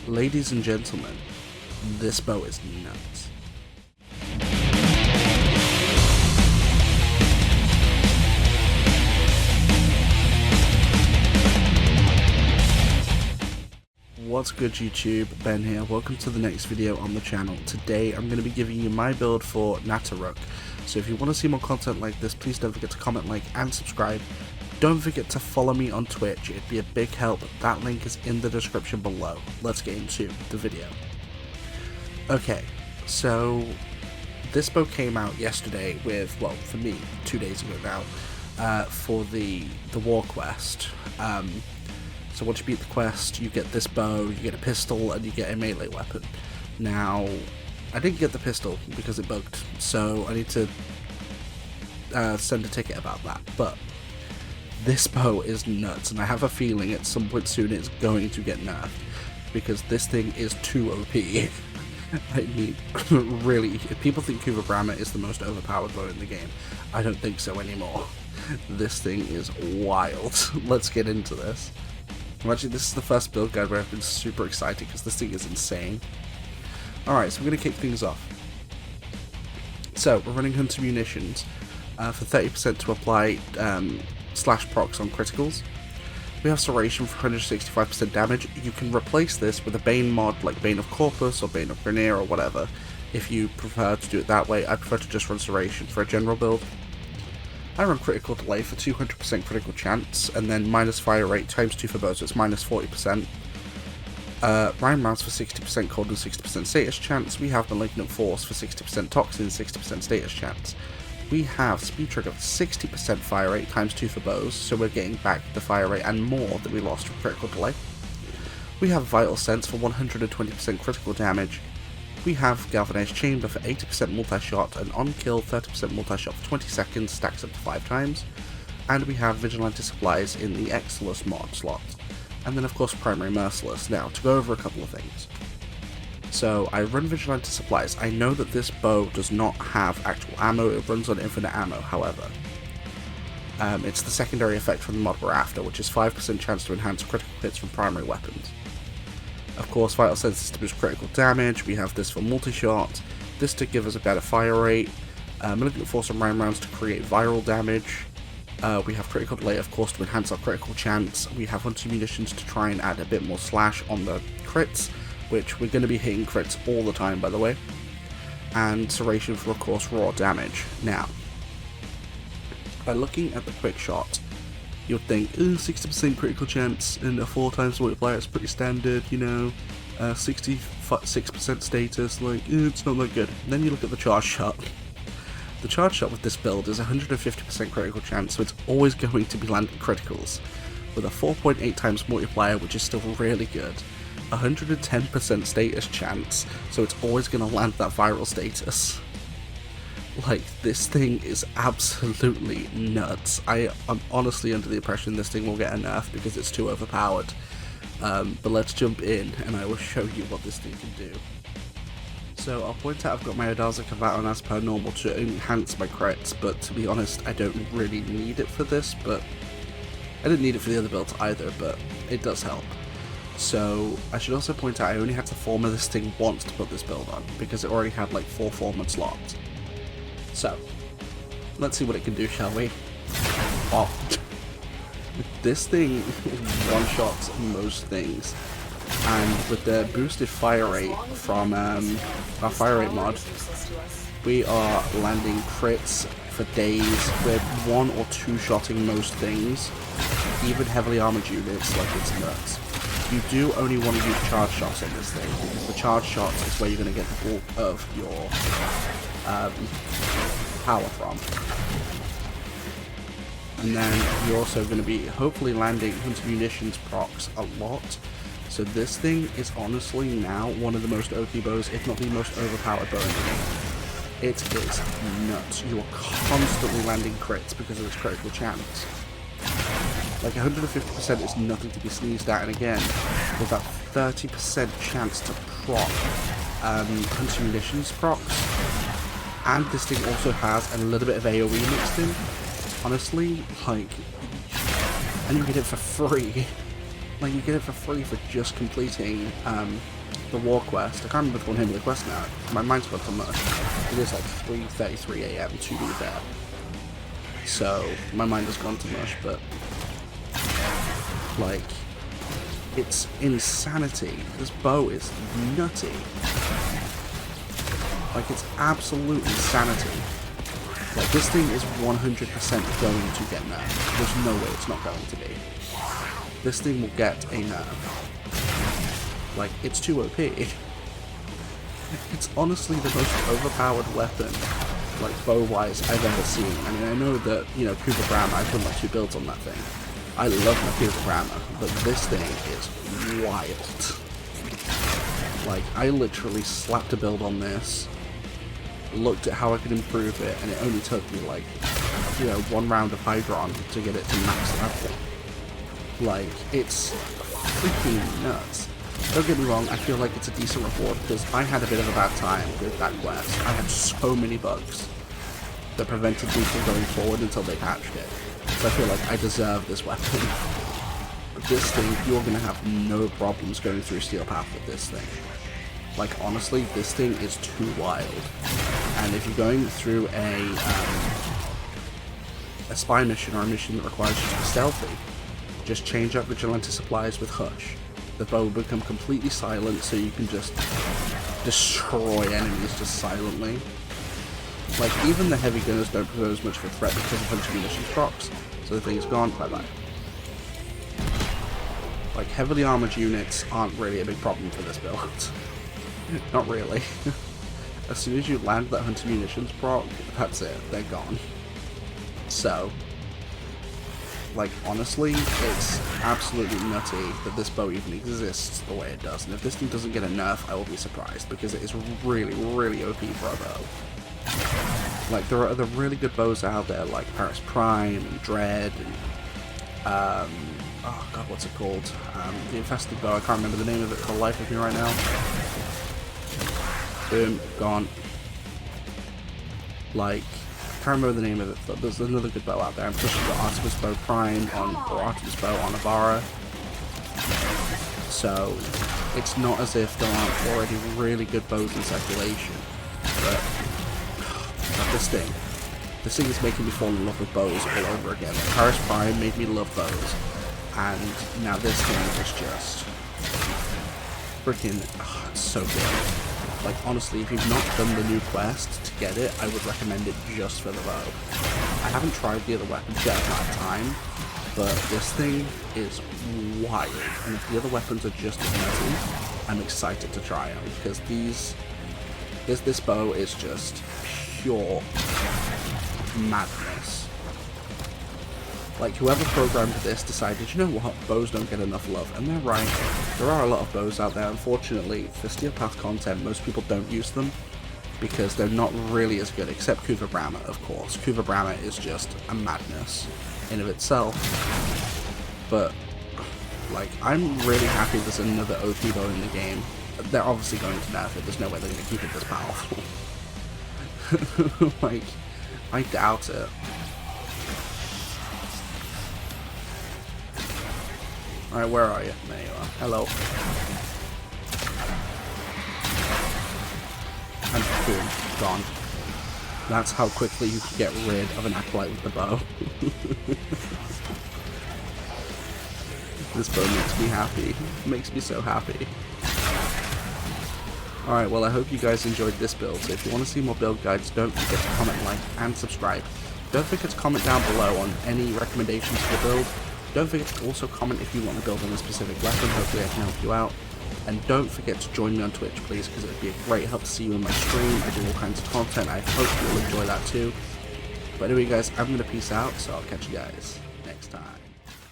Ladies and gentlemen, this bow is nuts. What's good YouTube, Ben here, welcome to the next video on the channel. Today I'm going to be giving you my build for Nataruk. So if you want to see more content like this, please don't forget to comment, like and subscribe. Don't forget to follow me on Twitch, it'd be a big help. That link is in the description below. Let's get into the video. Okay, so this bow came out yesterday with, well, for me, 2 days ago now, for the war quest. So once you beat the quest, you get this bow, you get a pistol, and you get a melee weapon. Now, I didn't get the pistol because it bugged, so I need to send a ticket about that, but this bow is nuts, and I have a feeling at some point soon it's going to get nerfed, because this thing is too OP. I mean, really, if people think Warframe is the most overpowered bow in the game, I don't think so anymore. This thing is wild. Let's get into this. Actually, this is the first build guide where I've been super excited because this thing is insane. Alright, so we're going to kick things off. So, we're running Hunter Munitions for 30% to apply slash procs on criticals. We have Serration for 165% damage. You can replace this with a Bane mod like Bane of Corpus or Bane of Grenier or whatever, if you prefer to do it that way. I prefer to just run Serration for a general build. I run Critical Delay for 200% critical chance, and then minus fire rate times 2 for both, so it's minus 40%. Rhyme Mounts for 60% cold and 60% status chance. We have Malignant Force for 60% toxin, 60% status chance. We have Speed Trigger for 60% fire rate times 2 for bows, so we're getting back the fire rate and more that we lost from Critical Delay. We have Vital Sense for 120% critical damage. We have Galvanized Chamber for 80% multi-shot, and on kill 30% multi-shot for 20 seconds, stacks up to 5 times. And we have Vigilante Supplies in the Exilus mod slot. And then of course Primary Merciless. Now, to go over a couple of things. So, I run Vigilante Supplies. I know that this bow does not have actual ammo, it runs on infinite ammo, however. It's the secondary effect from the mod we're after, which is 5% chance to enhance critical hits from primary weapons. Of course, Vital Sense is to boost critical damage. We have this for multi-shot, this to give us a better fire rate, Malignant Force and Rhyme Rounds to create viral damage. We have Critical Delay, of course, to enhance our critical chance. We have Hunter Munitions to try and add a bit more slash on the crits, which we're going to be hitting crits all the time, by the way. And Serration for, of course, raw damage. Now, by looking at the quick shot, you'll think, 60% critical chance and a 4 times multiplier is pretty standard, you know, 66% status, like, it's not that good. And then you look at the charge shot. The charge shot with this build is 150% critical chance, so it's always going to be landing criticals, with a 4.8 times multiplier, which is still really good. 110% status chance, so it's always going to land that viral status. Like, this thing is absolutely nuts. I'm honestly under the impression this thing will get a nerf because it's too overpowered. But let's jump in and I will show you what this thing can do. So I'll point out I've got my Odaza Kavat on as per normal to enhance my crits, but to be honest I don't really need it for this, but I didn't need it for the other builds either, but it does help. So I should also point out I only had to former this thing once to put this build on, because it already had like 4 former slots. So, let's see what it can do, shall we? Oh, this thing one-shots most things, and with the boosted fire rate from our fire rate mod, we are landing crits for days. We're 1 or 2-shotting most things, even heavily armored units, like it's nuts. You do only want to use charge shots on this thing, because the charge shots is where you're going to get the bulk of your power from. And then you're also going to be hopefully landing Hunter Munitions procs a lot. So this thing is honestly now one of the most OP bows, if not the most overpowered bow in the game. It is nuts. You are constantly landing crits because of its critical chance. Like 150% is nothing to be sneezed at, and again, with that 30% chance to proc Hunter Munitions procs, and this thing also has a little bit of AoE mixed in, honestly, like, and you get it for free. Like, you get it for free for just completing the war quest. I can't remember the name of the quest now. My mind's got to mush. It is like 3:33 AM to be there. So, my mind has gone to mush, but... like... it's insanity. This bow is nutty. Like, it's absolute insanity. Like, this thing is 100% going to get nerfed. There's no way it's not going to be. This thing will get a nerf. Like, it's too OP. It's honestly the most overpowered weapon, like, bow-wise, I've ever seen. I mean, I know that, you know, Kuva Brahma, I've done like 2 builds on that thing. I love my Kuva Brahma, but this thing is wild. Like, I literally slapped a build on this, looked at how I could improve it, and it only took me, like, you know, 1 round of Hydron to get it to max level. Like, it's freaking nuts. Don't get me wrong, I feel like it's a decent reward, because I had a bit of a bad time with that quest. I had so many bugs that prevented me from going forward until they patched it. So I feel like I deserve this weapon. But this thing, you're going to have no problems going through Steel Path with this thing. Like, honestly, this thing is too wild. And if you're going through a spy mission or a mission that requires you to be stealthy, just change up Vigilante supplies with Hush. The bow will become completely silent, so you can just destroy enemies just silently. Like, even the heavy gunners don't pose much of a threat because of hunter munitions drops, so the thing's gone, bye-bye. Like, heavily armored units aren't really a big problem for this build. Not really. As soon as you land that hunter munitions proc, that's it, they're gone. So, like, honestly, it's absolutely nutty that this bow even exists the way it does, and if this thing doesn't get a nerf, I will be surprised, because it is really, really OP for a bow. Like, there are other really good bows out there, like Paris Prime, and Dread, and, oh god, what's it called? The Infested Bow, I can't remember the name of it for the life of me right now. Boom, gone. Like, I can't remember the name of it, but there's another good bow out there. I'm pushing the Artemis Bow Prime on, or Artemis Bow on Avara. So, it's not as if there aren't already really good bows in circulation. But, this thing is making me fall in love with bows all over again. Like, Paris Prime made me love bows, and now this thing is just freaking, it's so good. Like, honestly, if you've not done the new quest to get it, I would recommend it just for the bow. I haven't tried the other weapons yet, I've not had time, but this thing is wild, and if the other weapons are just as nutty, I'm excited to try them, because this bow is just pure madness. Like, whoever programmed this decided, you know what, bows don't get enough love, and they're right. There are a lot of bows out there. Unfortunately, for Steel Path content, most people don't use them because they're not really as good, except Kuva Brahma, of course. Kuva Brahma is just a madness in of itself. But, like, I'm really happy there's another OP bow in the game. They're obviously going to nerf it. There's no way they're going to keep it this powerful. Like, I doubt it. Alright, where are you? There you are. Hello. And boom, gone. That's how quickly you can get rid of an acolyte with the bow. This bow makes me happy. It makes me so happy. Alright, well, I hope you guys enjoyed this build. So if you want to see more build guides, don't forget to comment, like, and subscribe. Don't forget to comment down below on any recommendations for the build. Don't forget to also comment if you want to build on a specific weapon, hopefully I can help you out. And don't forget to join me on Twitch, please, because it would be a great help to see you in my stream. I do all kinds of content, I hope you'll enjoy that too. But anyway guys, I'm going to peace out, so I'll catch you guys next time.